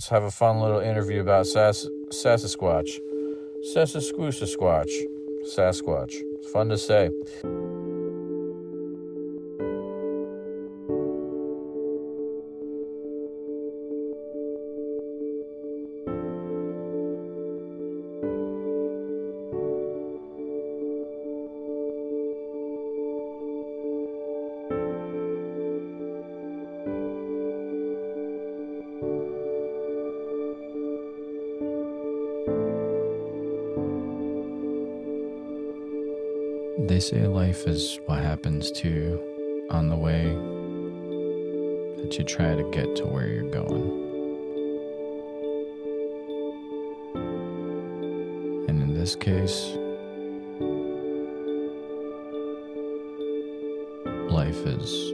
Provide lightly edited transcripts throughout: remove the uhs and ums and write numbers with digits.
let's have a fun little interview about Sasquatch. Sasquatch. Sasquatch. It's fun to say. They say life is what happens to you on the way that you try to get to where you're going. And in this case, life is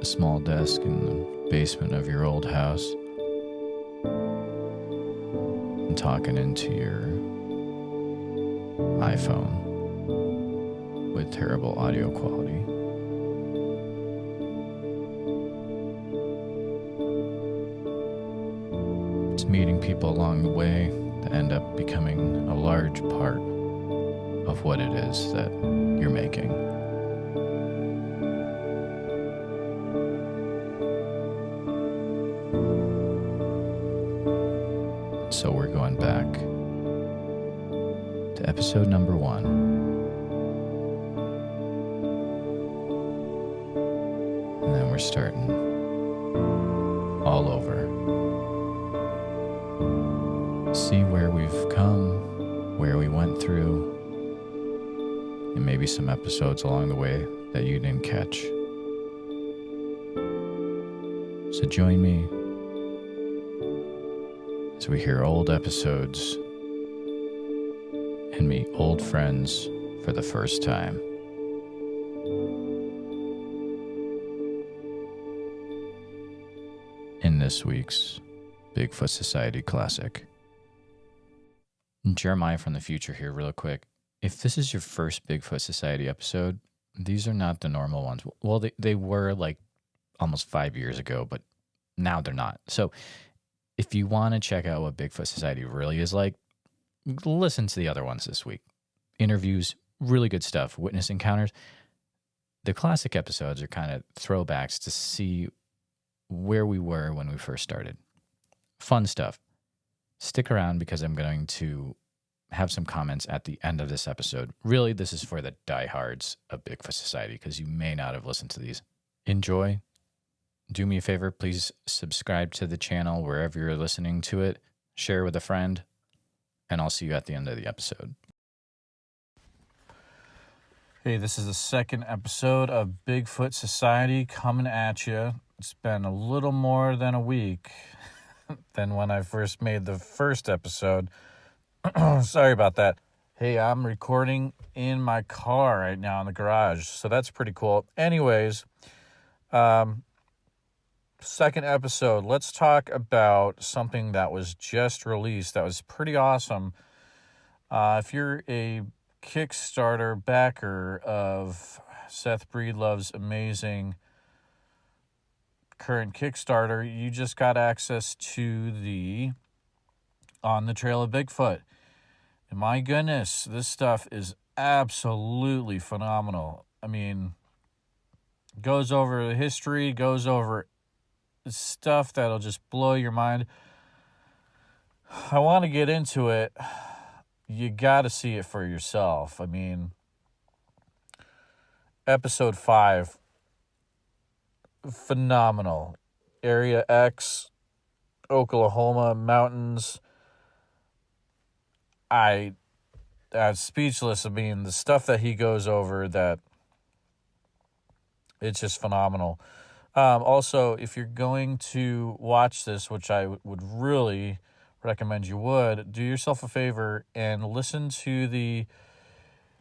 a small desk in the basement of your old house and talking into your iPhone with terrible audio quality. It's meeting people along the way that end up becoming a large part of what it is that you're making. So we're going back to episode number 1. And then we're starting all over. See where we've come, where we went through, and maybe some episodes along the way that you didn't catch. So join me as we hear old episodes and meet old friends for the first time. In this week's Bigfoot Society Classic. Jeremiah from the future here, real quick. If this is your first Bigfoot Society episode, these are not the normal ones. Well, they were like almost 5 years ago, but now they're not. So if you want to check out what Bigfoot Society really is like, listen to the other ones this week. Interviews, really good stuff. Witness encounters. The classic episodes are kind of throwbacks to see where we were when we first started. Fun stuff. Stick around because I'm going to have some comments at the end of this episode. Really, this is for the diehards of Bigfoot Society because you may not have listened to these. Enjoy. Do me a favor, please subscribe to the channel wherever you're listening to it. Share with a friend. And I'll see you at the end of the episode. Hey, this is the second episode of Bigfoot Society coming at you. It's been a little more than a week than when I first made the first episode. Sorry about that. Hey, I'm recording in my car right now in the garage, so that's pretty cool. Anyways, second episode, let's talk about something that was just released that was pretty awesome. If you're a Kickstarter backer of Seth Breedlove's amazing current Kickstarter, you just got access to the On the Trail of Bigfoot. And my goodness, this stuff is absolutely phenomenal. I mean, goes over the history, goes over stuff that'll just blow your mind. I want to get into it. You got to see it for yourself. I mean, episode 5, phenomenal. Area X, Oklahoma mountains. I'm speechless. I mean, the stuff that he goes over, that it's just phenomenal. Also, if you're going to watch this, which I would really recommend you would, do yourself a favor and listen to the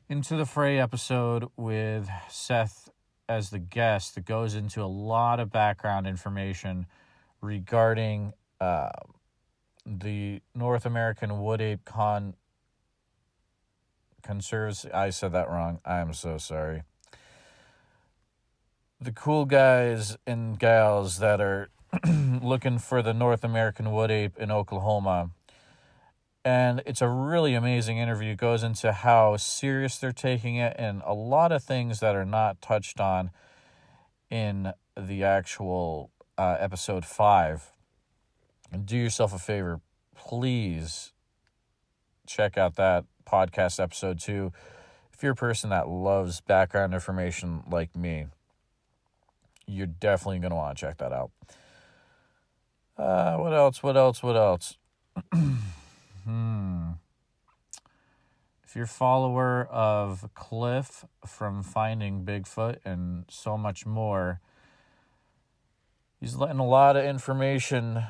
Into the Fray episode with Seth as the guest that goes into a lot of background information regarding the North American Wood Ape Conservancy. I said that wrong. I am so sorry. The cool guys and gals that are looking for the North American wood ape in Oklahoma. And it's a really amazing interview. It goes into how serious they're taking it and a lot of things that are not touched on in the actual episode 5. And do yourself a favor, please check out that podcast episode 2 if you're a person that loves background information like me. You're definitely going to want to check that out. What else? If you're a follower of Cliff from Finding Bigfoot and so much more, he's letting a lot of information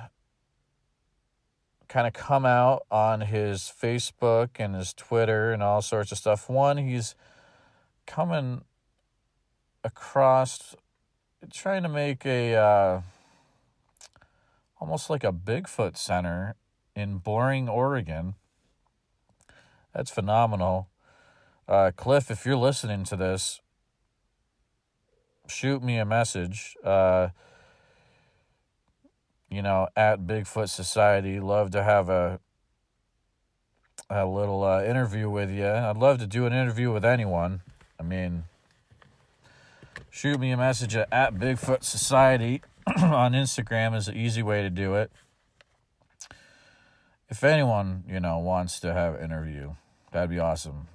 kind of come out on his Facebook and his Twitter and all sorts of stuff. One, he's coming across trying to make a almost like a Bigfoot center in Boring, Oregon. That's phenomenal. Cliff, if you're listening to this, shoot me a message. At Bigfoot Society. Love to have a little interview with you. I'd love to do an interview with anyone. I mean, shoot me a message at Bigfoot Society on Instagram is an easy way to do it. If anyone, wants to have an interview, that'd be awesome.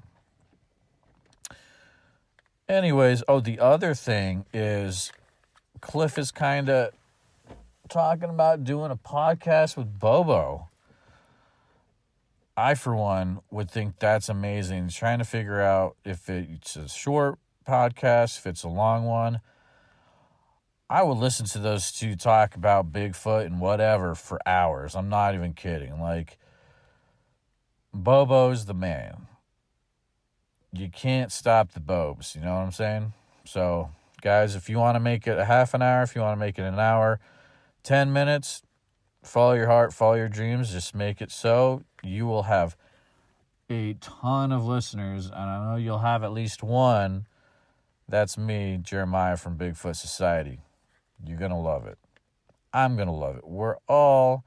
Anyways, the other thing is Cliff is kind of talking about doing a podcast with Bobo. I, for one, would think that's amazing. He's trying to figure out if it's a short podcast, if it's a long one. I would listen to those two talk about Bigfoot and whatever for hours. I'm not even kidding. Like, Bobo's the man. You can't stop the Bobs, you know what I'm saying? So, guys, if you want to make it a half an hour, if you want to make it an hour, 10 minutes, follow your heart, follow your dreams, just make it so. You will have a ton of listeners, and I know you'll have at least one. That's me, Jeremiah from Bigfoot Society. You're going to love it. I'm going to love it. We're all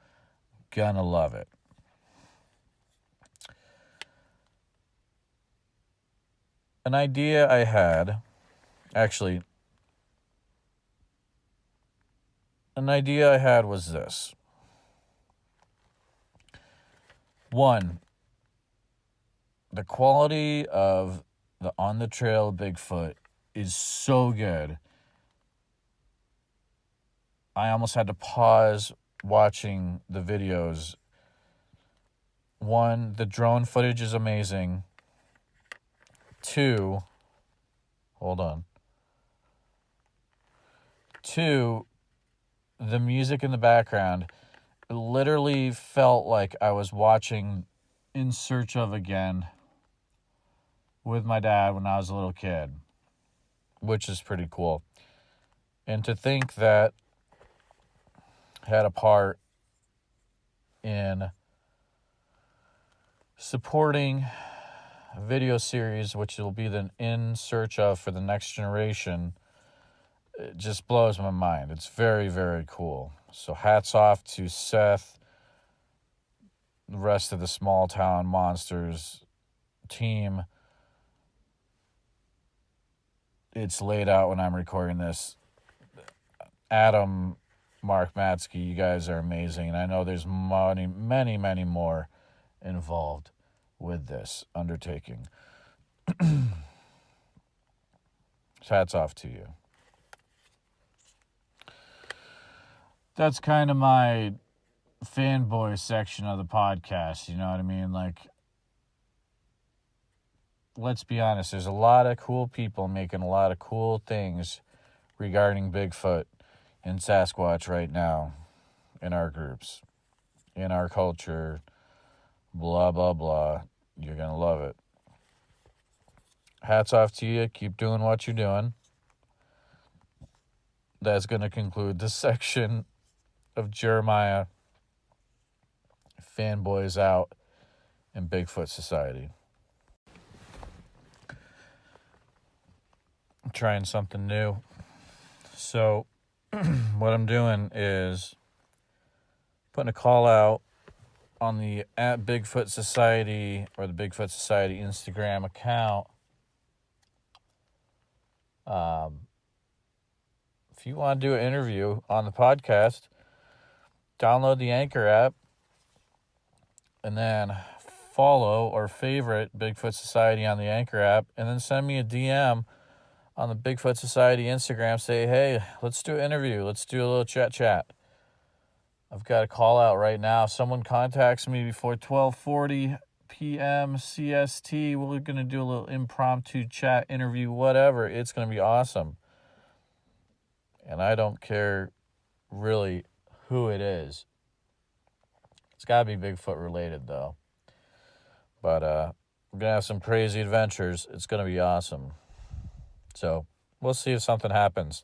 going to love it. An idea I had was this. One, the quality of the On the Trail of Bigfoot is so good. I almost had to pause watching the videos. One, the drone footage is amazing. Two, the music in the background, it literally felt like I was watching In Search of again with my dad when I was a little kid, which is pretty cool. And to think that had a part in supporting a video series, which will be the In Search of for the next generation, it just blows my mind. It's very, very cool. So hats off to Seth, the rest of the Small Town Monsters team. It's laid out when I'm recording this. Adam, Mark Matsky, you guys are amazing. And I know there's many, many, many more involved with this undertaking. Hats off to you. That's kind of my fanboy section of the podcast, you know what I mean? Like, let's be honest, there's a lot of cool people making a lot of cool things regarding Bigfoot and Sasquatch right now in our groups, in our culture, blah, blah, blah. You're going to love it. Hats off to you. Keep doing what you're doing. That's going to conclude this section of Jeremiah Fanboys Out in Bigfoot Society. I'm trying something new. So what I'm doing is putting a call out on the at Bigfoot Society or the Bigfoot Society Instagram account. If you want to do an interview on the podcast, download the Anchor app and then follow or favorite Bigfoot Society on the Anchor app, and then send me a DM on the Bigfoot Society Instagram. Say, hey, let's do an interview. Let's do a little chat. I've got a call out right now. If someone contacts me before 12:40 p.m. CST, we're going to do a little impromptu chat interview, whatever. It's going to be awesome. And I don't care really who it is. It's got to be Bigfoot related, though. But we're going to have some crazy adventures. It's going to be awesome. So we'll see if something happens.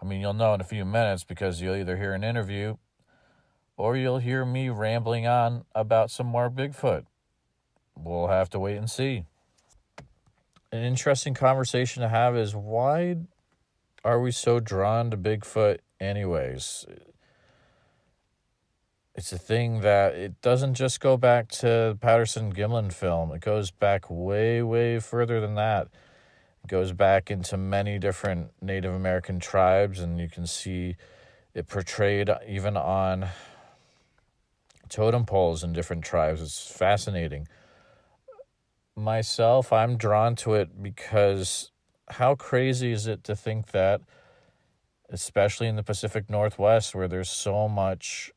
I mean, you'll know in a few minutes because you'll either hear an interview or you'll hear me rambling on about some more Bigfoot. We'll have to wait and see. An interesting conversation to have is, why are we so drawn to Bigfoot anyways? It's a thing that it doesn't just go back to the Patterson-Gimlin film. It goes back way, way further than that. It goes back into many different Native American tribes, and you can see it portrayed even on totem poles in different tribes. It's fascinating. Myself, I'm drawn to it because how crazy is it to think that, especially in the Pacific Northwest, where there's so much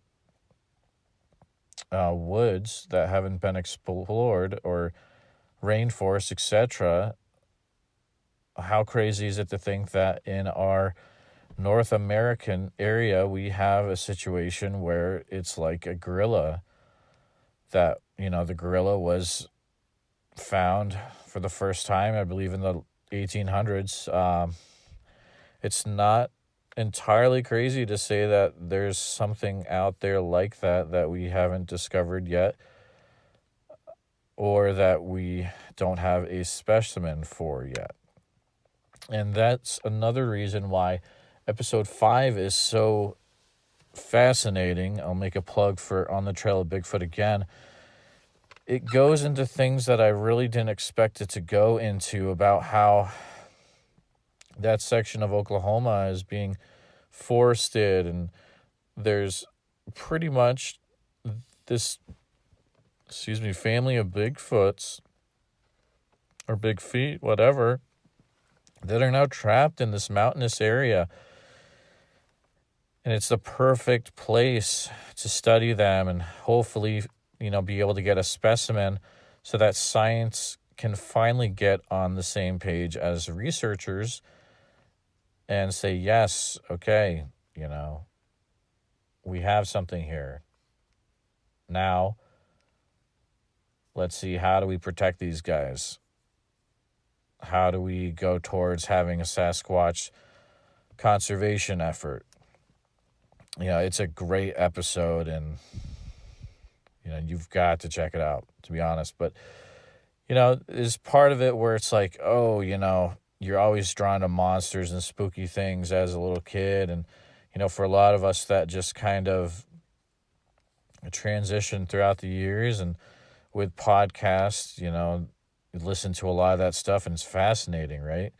woods that haven't been explored, or rainforest, etc., how crazy is it to think that in our North American area we have a situation where it's like a gorilla, that, the gorilla was found for the first time, I believe, in the 1800s. It's not entirely crazy to say that there's something out there like that we haven't discovered yet, or that we don't have a specimen for yet. And that's another reason why episode 5 is so fascinating. I'll make a plug for On the Trail of Bigfoot again. It goes into things that I really didn't expect it to go into, about how that section of Oklahoma is being forested, and there's pretty much this, family of Bigfoots, or big feet, whatever, that are now trapped in this mountainous area. And it's the perfect place to study them and hopefully, be able to get a specimen so that science can finally get on the same page as researchers and say, yes, okay, we have something here. Now, let's see, how do we protect these guys? How do we go towards having a Sasquatch conservation effort? It's a great episode, and you've got to check it out, to be honest. But there's part of it where it's like, oh, you're always drawn to monsters and spooky things as a little kid, and for a lot of us that just kind of transitioned throughout the years, and with podcasts, you listen to a lot of that stuff, and it's fascinating, right?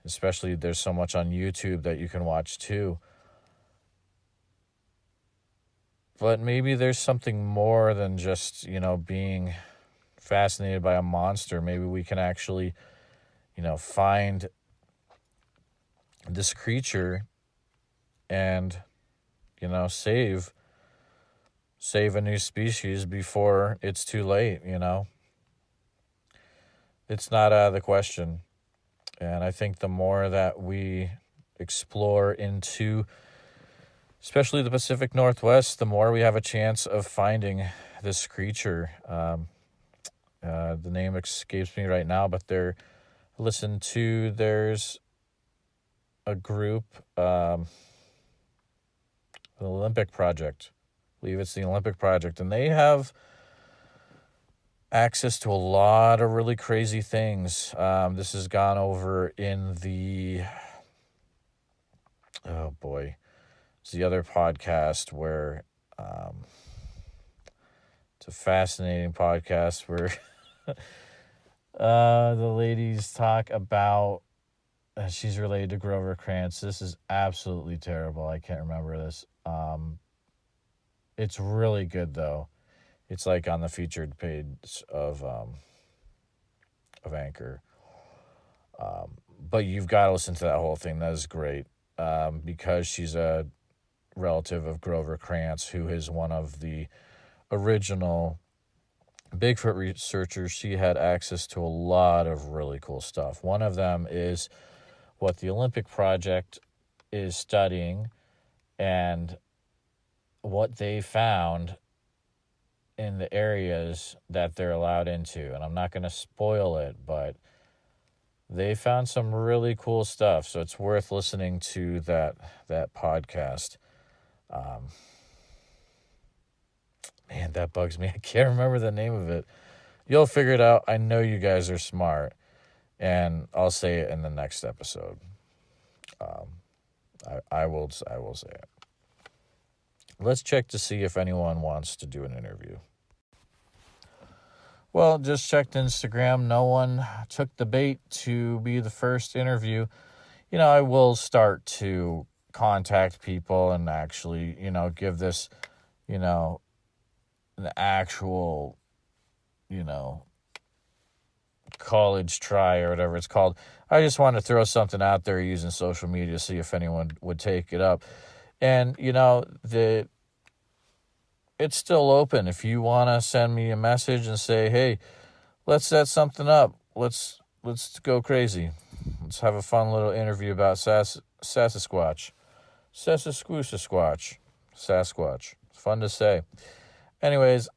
Especially there's so much on YouTube that you can watch too. But maybe there's something more than just, being fascinated by a monster. Maybe we can actually, find this creature and, save a new species before it's too late, It's not out of the question. And I think the more that we explore into, especially the Pacific Northwest, the more we have a chance of finding this creature. The name escapes me right now, but there's a group, the Olympic Project. I believe it's the Olympic Project, and they have access to a lot of really crazy things. This has gone over in the, it's the other podcast where It's a fascinating podcast where the ladies talk about she's related to Grover Krantz. This is absolutely terrible. I can't remember this. It's really good though. It's like on the featured page of Anchor. But you've got to listen to that whole thing. That is great. Because she's a relative of Grover Krantz, who is one of the original Bigfoot researchers. She had access to a lot of really cool stuff. One of them is what the Olympic Project is studying and what they found in the areas that they're allowed into. And I'm not going to spoil it, but they found some really cool stuff. So it's worth listening to that podcast. Man, that bugs me. I can't remember the name of it. You'll figure it out. I know you guys are smart. And I'll say it in the next episode. I will say it. Let's check to see if anyone wants to do an interview. Well, just checked Instagram. No one took the bait to be the first interview. I will start to contact people and actually, give this, an actual, college try or whatever it's called. I just want to throw something out there using social media to see if anyone would take it up. And, it's still open. If you want to send me a message and say, hey, let's set something up. Let's go crazy. Let's have a fun little interview about Sasquatch. Sasquatch. It's fun to say. Anyways,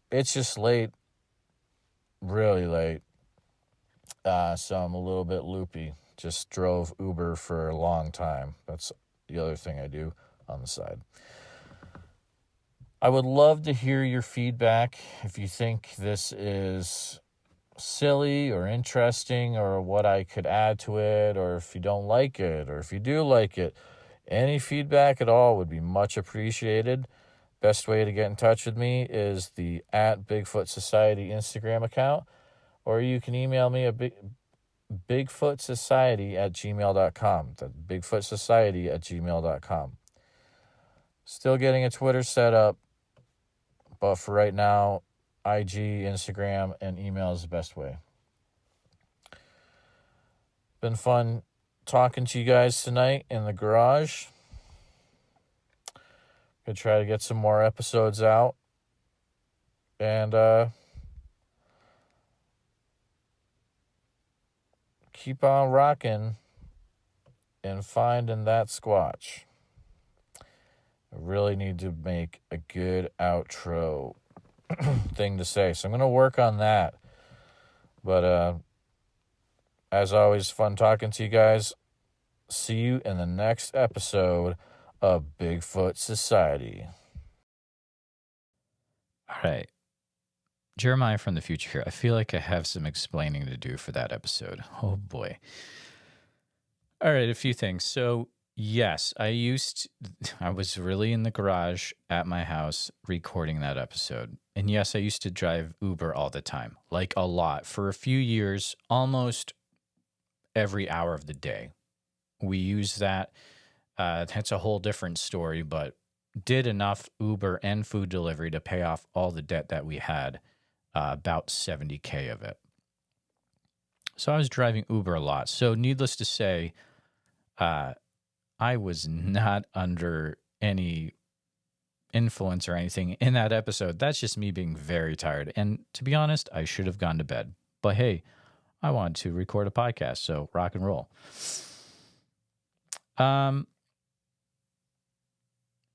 it's just late. Really late. So I'm a little bit loopy. Just drove Uber for a long time. That's the other thing I do on the side. I would love to hear your feedback if you think this is silly or interesting or what I could add to it, or if you don't like it, or if you do like it. Any feedback at all would be much appreciated. Best way to get in touch with me is the @Bigfoot Society Instagram account, or you can email me at bigfootsociety@gmail.com. That's bigfootsociety@gmail.com. Still getting a Twitter set up, but for right now, IG, Instagram, and email is the best way. Been fun talking to you guys tonight in the garage. Gonna try to get some more episodes out. And keep on rocking and finding that Squatch. I really need to make a good outro thing to say. So I'm going to work on that. But as always, fun talking to you guys. See you in the next episode of Bigfoot Society. All right. Jeremiah from the future here. I feel like I have some explaining to do for that episode. Oh, boy. All right, a few things. So, yes, I was really in the garage at my house recording that episode. And yes, I used to drive Uber all the time, like a lot. For a few years, almost every hour of the day. We used that. That's a whole different story, but did enough Uber and food delivery to pay off all the debt that we had, about $70K of it. So I was driving Uber a lot. So needless to say, I was not under any influence or anything in that episode. That's just me being very tired. And to be honest, I should have gone to bed. But hey, I wanted to record a podcast, so rock and roll.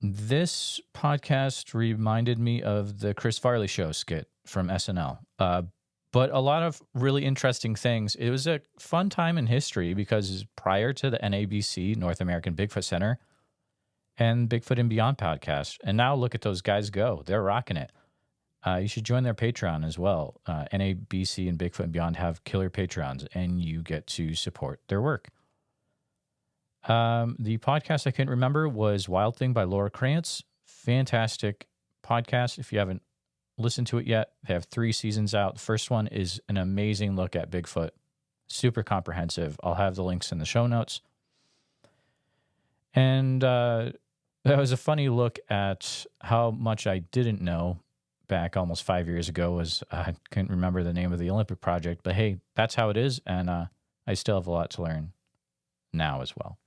This podcast reminded me of the Chris Farley Show skit from SNL. But a lot of really interesting things. It was a fun time in history because prior to the NABC, North American Bigfoot Center, and Bigfoot and Beyond podcast. And now look at those guys go. They're rocking it. You should join their Patreon as well. NABC and Bigfoot and Beyond have killer Patrons, and you get to support their work. The podcast I couldn't remember was Wild Thing by Laura Krantz. Fantastic podcast. If you haven't listened to it yet, they have 3 seasons out. The first one is an amazing look at Bigfoot, super comprehensive. I'll have the links in the show notes. And that was a funny look at how much I didn't know back almost 5 years ago. I couldn't remember the name of the Olympic project, but hey, that's how it is, and I still have a lot to learn now as well.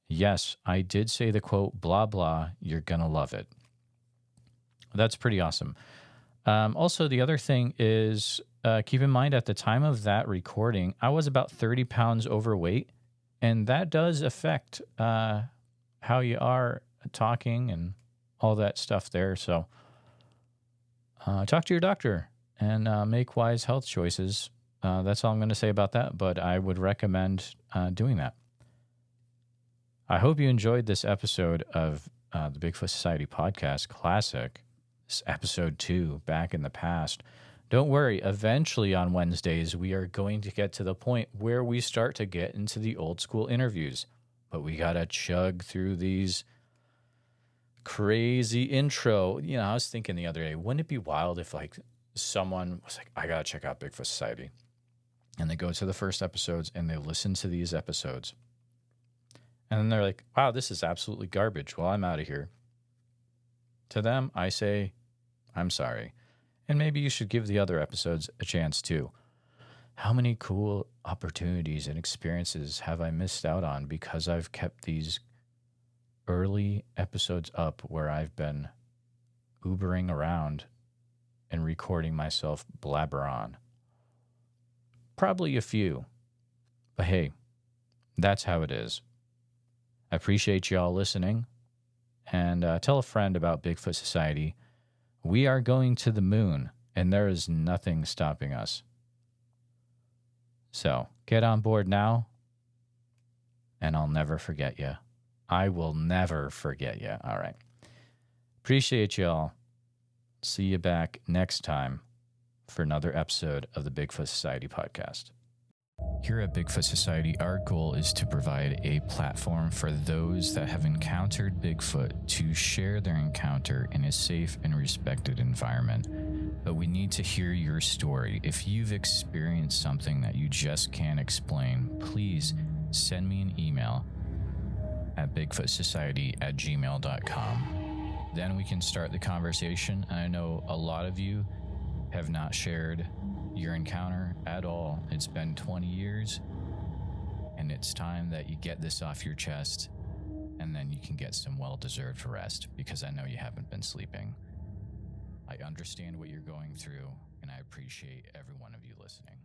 Yes, I did say the quote, blah, blah, you're going to love it. That's pretty awesome. Also, the other thing is, keep in mind at the time of that recording, I was about 30 pounds overweight, and that does affect how you are talking and all that stuff there. So talk to your doctor and make wise health choices. That's all I'm going to say about that, but I would recommend doing that. I hope you enjoyed this episode of the Bigfoot Society Podcast Classic. This episode 2, back in the past. Don't worry, eventually on Wednesdays, we are going to get to the point where we start to get into the old school interviews. But we got to chug through these crazy intro. You know, I was thinking the other day, wouldn't it be wild if like someone was like, I got to check out Bigfoot Society. And they go to the first episodes and they listen to these episodes. And then they're like, wow, this is absolutely garbage. Well, I'm out of here. To them, I say, I'm sorry. And maybe you should give the other episodes a chance too. How many cool opportunities and experiences have I missed out on because I've kept these early episodes up where I've been Ubering around and recording myself blabber on? Probably a few. But hey, that's how it is. I appreciate y'all listening. And tell a friend about Bigfoot Society. We are going to the moon, and there is nothing stopping us. So get on board now, and I'll never forget you. I will never forget you. All right. Appreciate y'all. See you back next time for another episode of the Bigfoot Society Podcast. Here at Bigfoot Society, our goal is to provide a platform for those that have encountered Bigfoot to share their encounter in a safe and respected environment. But we need to hear your story. If you've experienced something that you just can't explain, please send me an email at bigfootsociety@gmail.com. Then we can start the conversation. I know a lot of you have not shared your encounter at all. It's been 20 years, and it's time that you get this off your chest, and then you can get some well-deserved rest, because I know you haven't been sleeping. I understand what you're going through, and I appreciate every one of you listening.